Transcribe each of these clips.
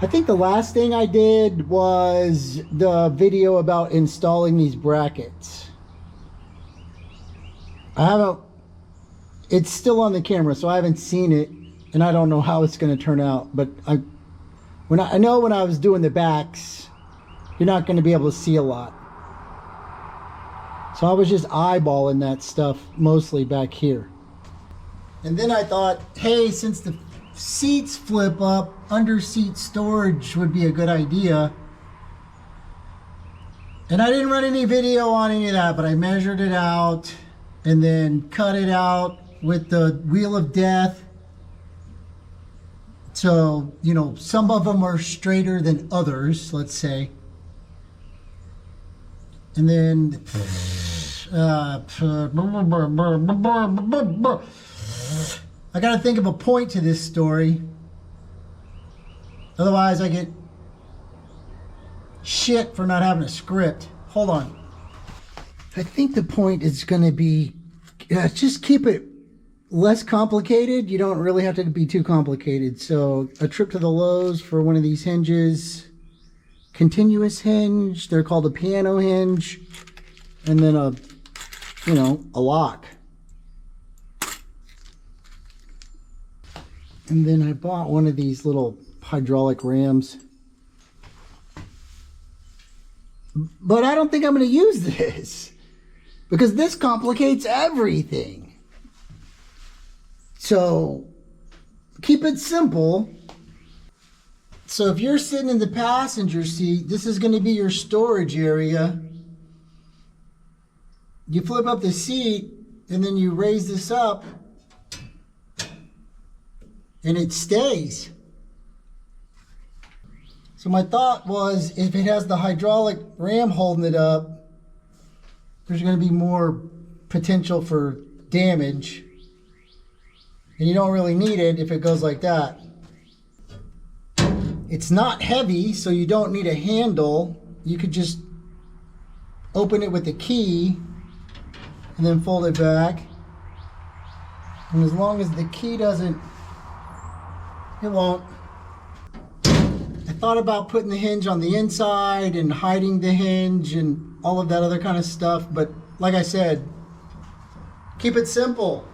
I think the last thing I did was the video about installing these brackets. I haven't, it's still on the camera, so I haven't seen it, and I don't know how it's going to turn out. But I know when I was doing the backs, you're not going to be able to see a lot. So I was just eyeballing that stuff mostly back here. And then I thought, hey, since the seats flip up, under seat storage would be a good idea. And I didn't run any video on any of that, but I measured it out and then cut it out with the wheel of death. So, you know, some of them are straighter than others, let's say. And then I gotta think of a point to this story. Otherwise I get shit for not having a script. Hold on. I think the point is gonna be, just keep it less complicated. You don't really have to be too complicated. So a trip to the Lowe's for one of these hinges. Continuous hinge. They're called a piano hinge. And then a, you know, a lock. And then I bought one of these little hydraulic rams. But I don't think I'm going to use this, because this complicates everything. So keep it simple. So if you're sitting in the passenger seat, this is going to be your storage area. You flip up the seat and then you raise this up and it stays. So my thought was, if it has the hydraulic ram holding it up, there's going to be more potential for damage. And you don't really need it if it goes like that. It's not heavy, so you don't need a handle. You could just open it with the key and then fold it back. And as long as the key doesn't, it won't. I thought about putting the hinge on the inside and hiding the hinge and all of that other kind of stuff, but like I said, keep it simple.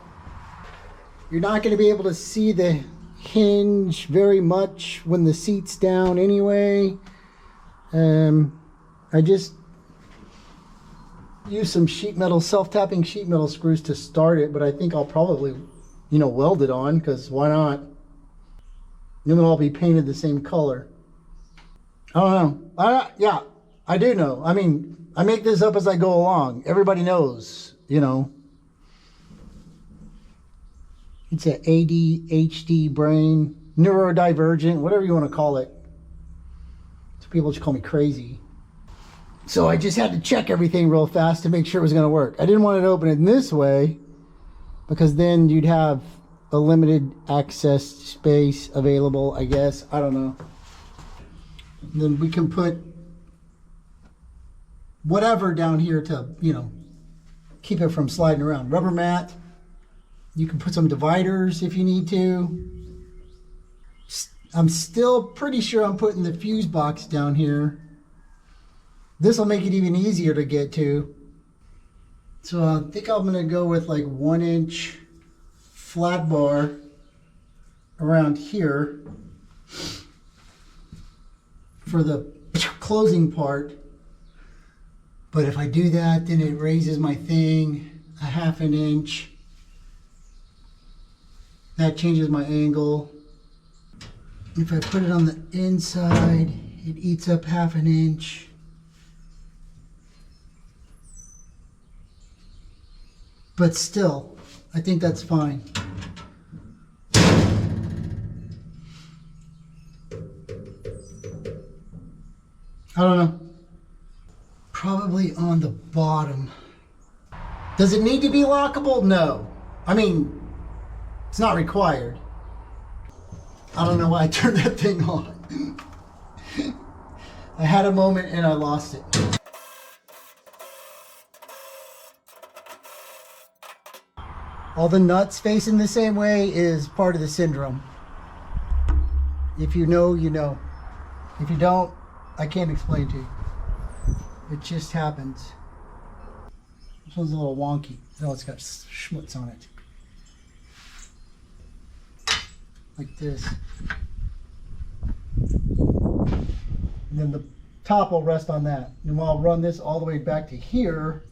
You're not going to be able to see the hinge very much when the seat's down anyway. I just used some sheet metal, self-tapping sheet metal screws to start it, but I think I'll probably, you know, weld it on, because why not? Then it'll all be painted the same color. I don't know. Yeah, I do know. I mean, I make this up as I go along. Everybody knows, you know. It's an ADHD brain, neurodivergent, whatever you want to call it. So people just call me crazy. So I just had to check everything real fast to make sure it was going to work. I didn't want it to open it in this way, because then you'd have a limited access space available, I guess. I don't know. And then we can put whatever down here to, you know, keep it from sliding around. Rubber mat. You can put some dividers if you need to. I'm still pretty sure I'm putting the fuse box down here. This will make it even easier to get to. So I think I'm going to go with like 1-inch flat bar around here for the closing part. But if I do that, then it raises my thing a 1/2 inch. That changes my angle. If I put it on the inside, it eats up 1/2 inch. But still, I think that's fine. I don't know. Probably on the bottom. Does it need to be lockable? No. I mean, it's not required. I don't know why I turned that thing on. I had a moment and I lost it. All the nuts facing the same way is part of the syndrome. If you know, you know. If you don't, I can't explain to you. It just happens. This one's a little wonky. Oh, it's got schmutz on it. Like this. And then the top will rest on that. And I'll run this all the way back to here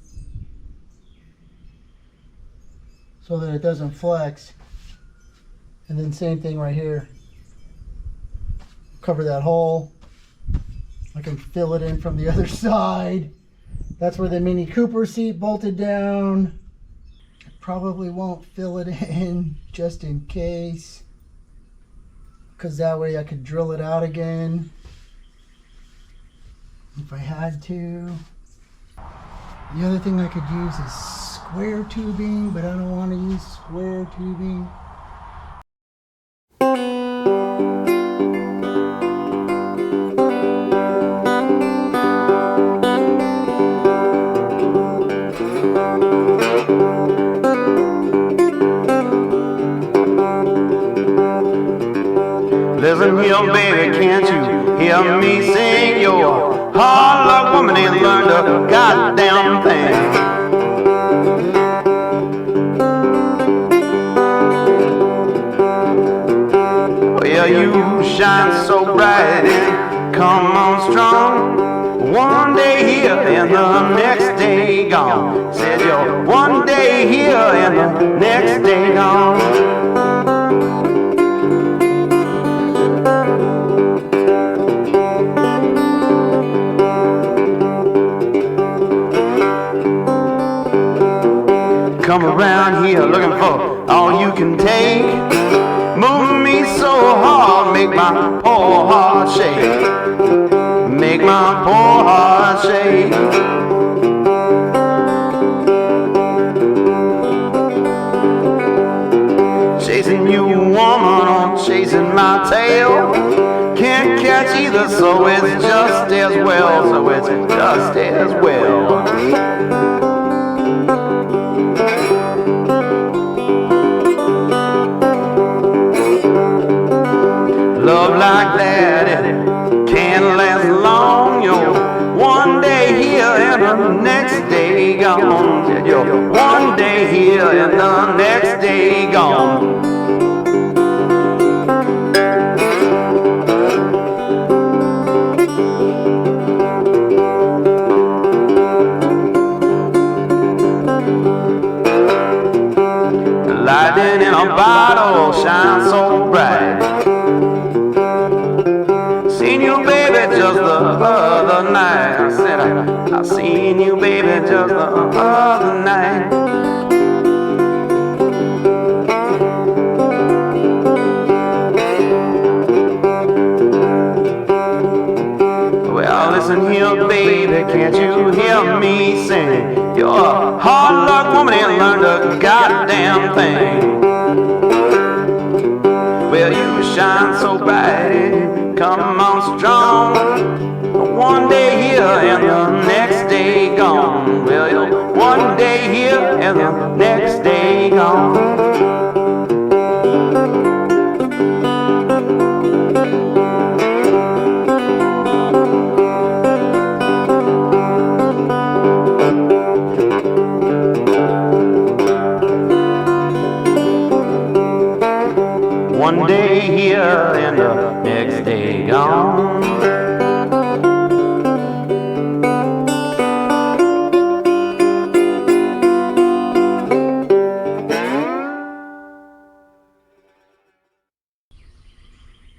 so that it doesn't flex. And then same thing right here. Cover that hole. I can fill it in from the other side. That's where the Mini Cooper seat bolted down. I probably won't fill it in just in case, because that way I could drill it out again if I had to. The other thing I could use is square tubing, but I don't want to use square tubing. Listen here, baby, can't you hear me sing? Your hard luck woman ain't learned a goddamn thing. Well, you shine so bright and come on strong. One day here and the next day gone. Said you're one day here and the next day gone. Come around here looking for all you can take. Move me so hard, make my poor heart shake. Make my poor heart shake. Chasing you, woman, or chasing my tail. Can't catch either, so it's just as well. So it's just as well. Love like that, it can't last long. You're one day here and the next day gone. You're one day here and the next day gone. Lightning in a bottle shines so bright. Seen you, baby, just the other night. I said I seen you, baby, just the other night. Well, listen here, baby, can't you hear me sing? You're a hard luck woman, ain't learned a goddamn thing. Well, you shine so bright, come on strong. One day here and the next day gone. Well, you're one day here and the next day gone. One day here and the next day gone.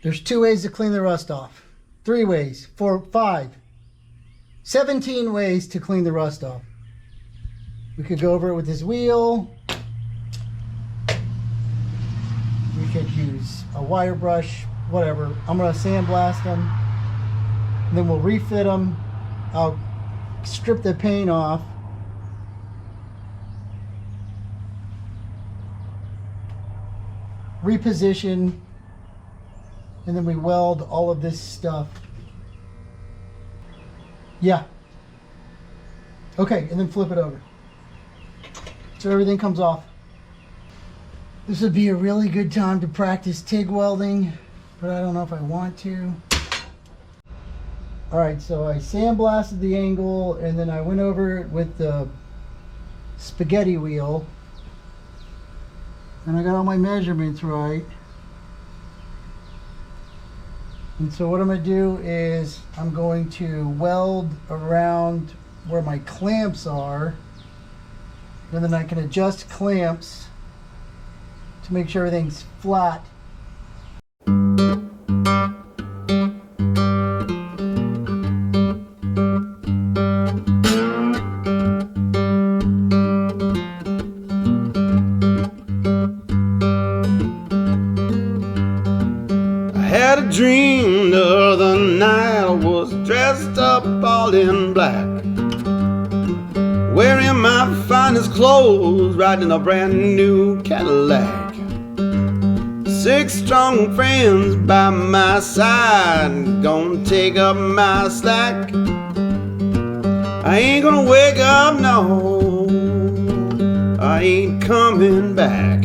There's 2 ways to clean the rust off. 3 ways, 4, 5, 17 ways to clean the rust off. We could go over it with this wheel. We could use a wire brush, whatever. I'm gonna sandblast them, and then we'll refit them. I'll strip the paint off. Reposition, and then we weld all of this stuff. Yeah. Okay, and then flip it over. So everything comes off. This would be a really good time to practice TIG welding, but I don't know if I want to. Alright, so I sandblasted the angle and then I went over it with the spaghetti wheel. And I got all my measurements right. And so what I'm going to do is I'm going to weld around where my clamps are. And then I can adjust clamps to make sure everything's flat. Had a dream the other night I was dressed up all in black, wearing my finest clothes, riding a brand new Cadillac. 6 strong friends by my side, gonna take up my slack. I ain't gonna wake up, no, I ain't coming back.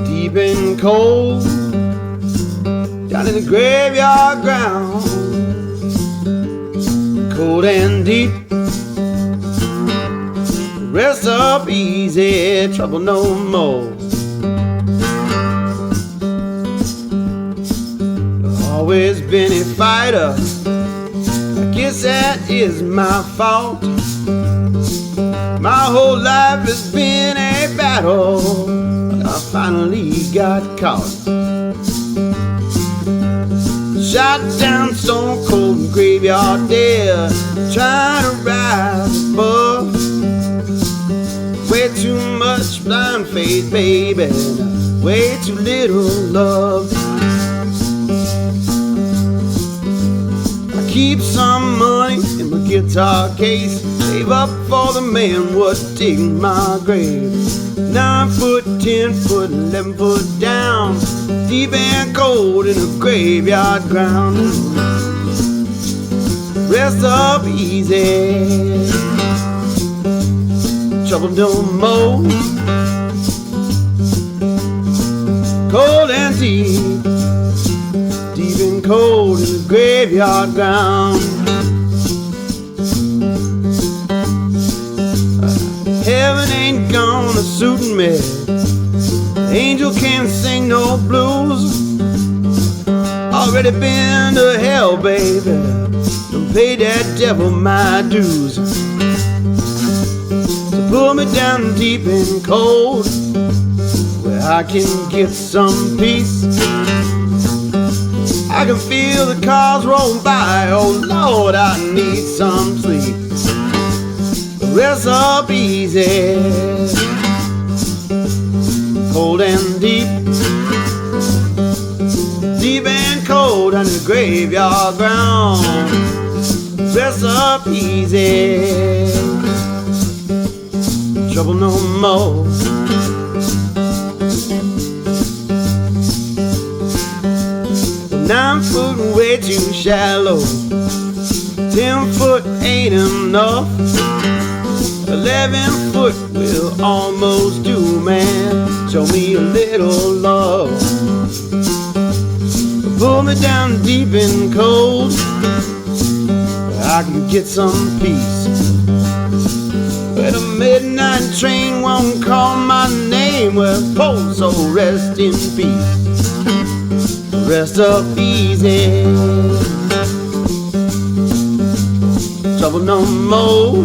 Deep and cold, down in the graveyard ground, cold and deep. Rest up easy, trouble no more. Always been a fighter, I guess that is my fault. My whole life has been a battle, I finally got caught. Shot down stone cold graveyard dead, trying to rise above. Way too much blind faith, baby, way too little love. I keep some money in my guitar case, save up for the man what dig my grave. 9 foot, 10 foot, 11 foot down, deep and cold in the graveyard ground. Rest up easy, trouble no more. Cold and deep, deep and cold in the graveyard ground. Heaven ain't gonna suit me, angel can't sing no blues. Already been to hell, baby, don't pay that devil my dues. So pull me down deep and cold, where I can get some peace. I can feel the cars roll by, oh Lord, I need some sleep. Rest up easy, cold and deep, deep and cold on the graveyard ground. Rest up easy, trouble no more. Nine foot way too shallow, 10 foot ain't enough, 11 foot will almost do, man. Show me a little love. Pull me down deep and cold, where I can get some peace. Where the midnight train won't call my name, where post, so rest in peace. Rest up easy, trouble no more.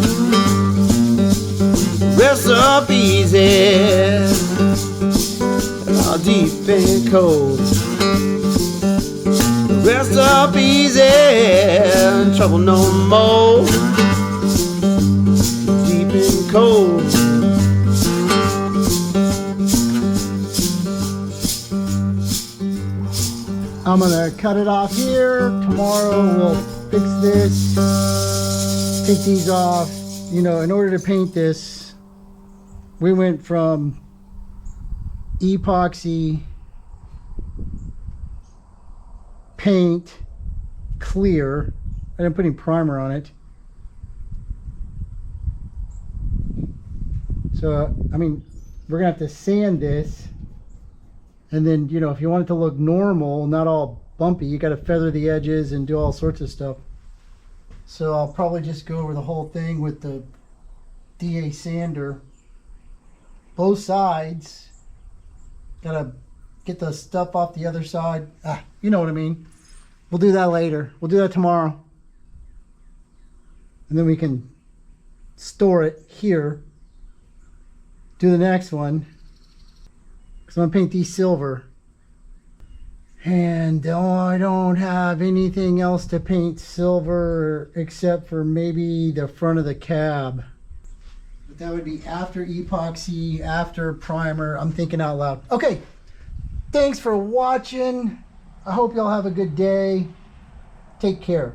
Rest up easy, all deep and cold. Rest up easy, trouble no more. Deep and cold. I'm gonna cut it off here. Tomorrow we'll fix this, take these off. You know, in order to paint this, we went from epoxy paint clear. I didn't put any primer on it. So, I mean, we're gonna have to sand this. And then, you know, if you want it to look normal, not all bumpy. You got to feather the edges and do all sorts of stuff. So I'll probably just go over the whole thing with the DA sander. Both sides. Gotta get the stuff off the other side. You know what I mean. We'll do that later. We'll do that tomorrow. And then we can store it here. Do the next one. Because I'm going to paint these silver. And I don't have anything else to paint silver except for maybe the front of the cab. But that would be after epoxy, after primer. I'm thinking out loud. Okay. Thanks for watching. I hope y'all have a good day. Take care.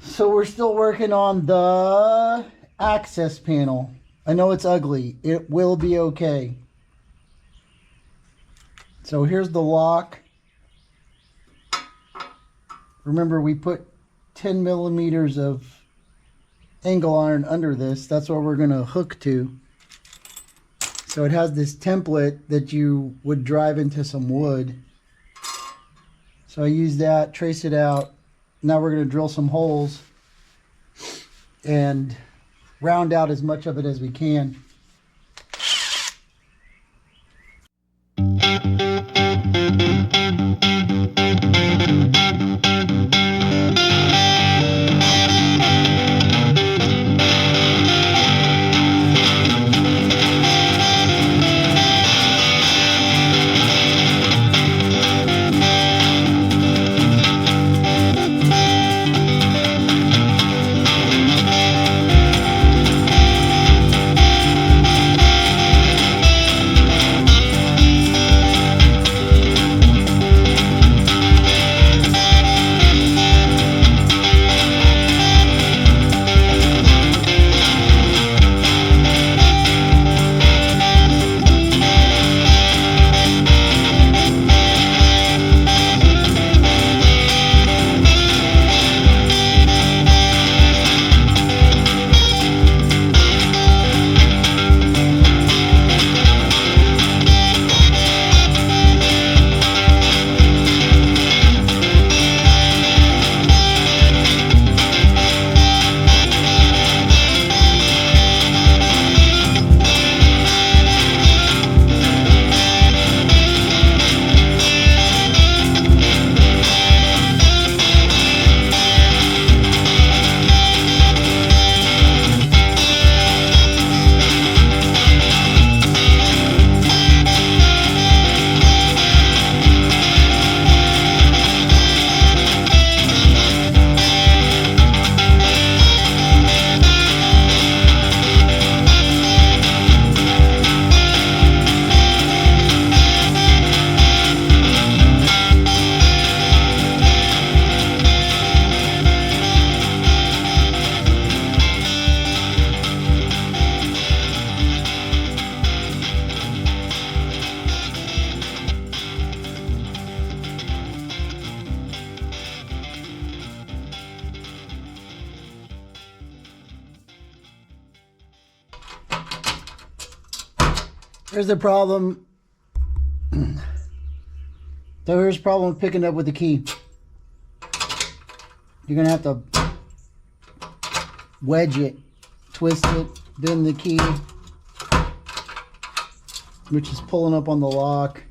So we're still working on the access panel. I know it's ugly. It will be okay. So here's the lock. Remember, we put 10 millimeters of angle iron under this. That's what we're going to hook to. So it has this template that you would drive into some wood. So I use that, trace it out. Now we're going to drill some holes and round out as much of it as we can. Here's the problem. So here's the problem with picking up with the key. You're gonna have to wedge it, twist it, bend the key, which is pulling up on the lock.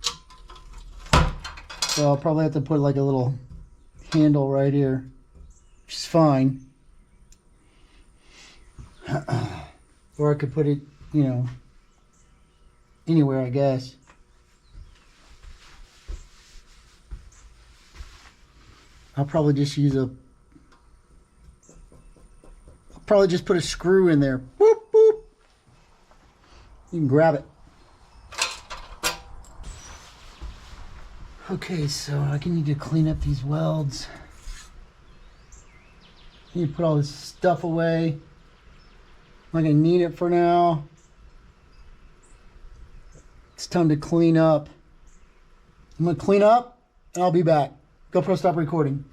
So I'll probably have to put like a little handle right here, which is fine. Or I could put it, you know, anywhere, I guess. I'll probably just use I'll probably just put a screw in there. Boop, boop. You can grab it. Okay, so I need to clean up these welds. I need to put all this stuff away. I'm not gonna need it for now. It's time to clean up. I'm gonna clean up and I'll be back. GoPro, stop recording.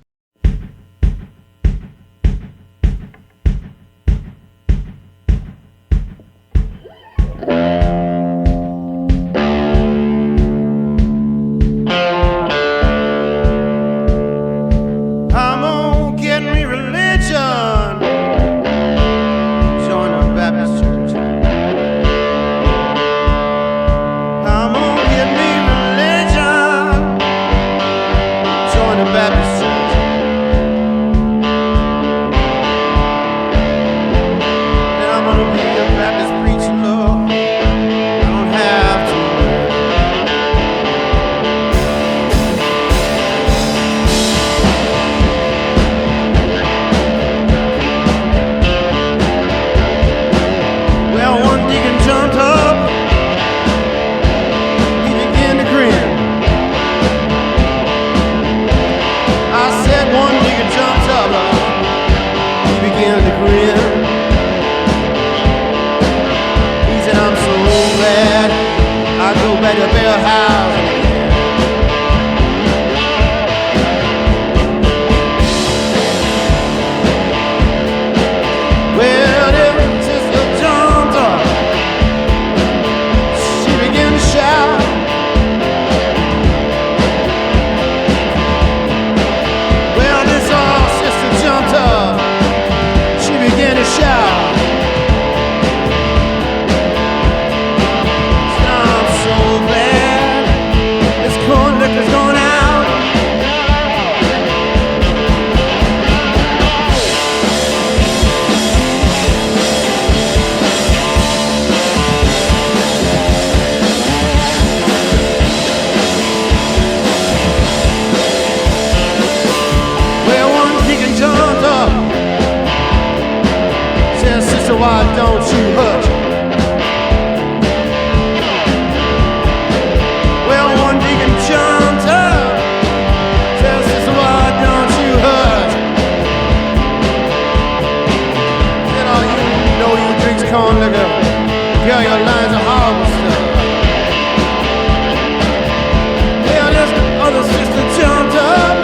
back to Bell House. Well, the sister jumped up. She began to shout. Well, this sister jumped up. She began to shout. Sounds so bad. This corn liquor's going out. So why don't you hush? Well, one deacon jumped up, says, sister, why don't you hush? Said, oh, you know you drinks corn liquor, girl, your lines are horrible stuff. Well, this other sister jumped up,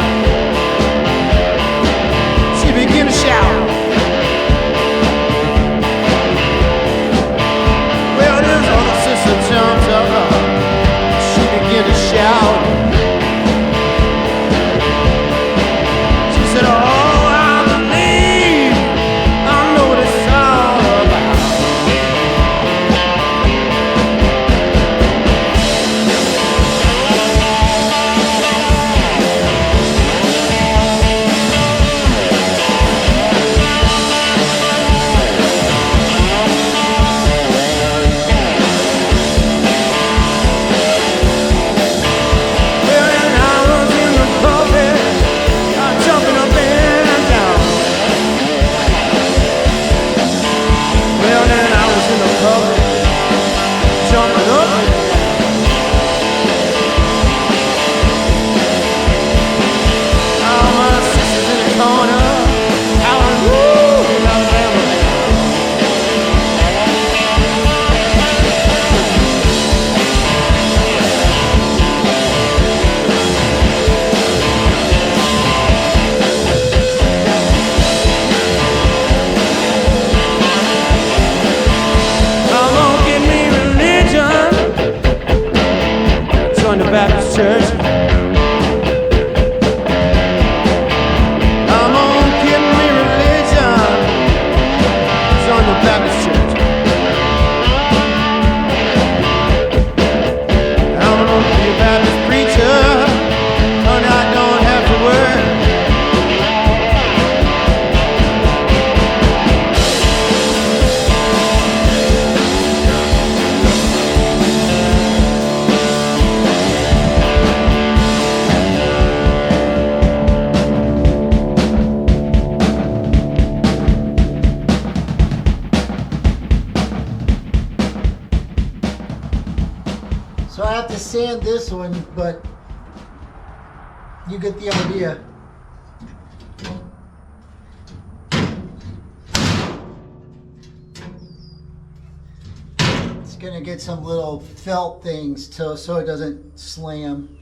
she began to shout. Jumped up, she began to shout. She said, oh, I believe I know what it's all about. The Baptist Church. I'm gonna get me religion. Join the Baptist Church. I'm gonna be a Baptist preacher, and I don't have to work. So I have to sand this one, but you get the idea. It's gonna get some little felt things so it doesn't slam.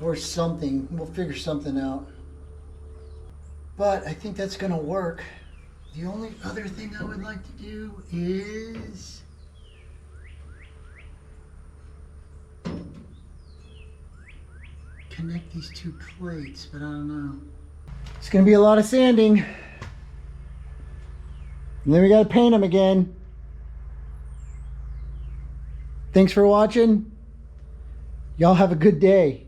Or something. We'll figure something out. But I think that's gonna work. The only other thing I would like to do is connect these two plates, but I don't know. It's gonna be a lot of sanding. And then we gotta paint them again. Thanks for watching. Y'all have a good day.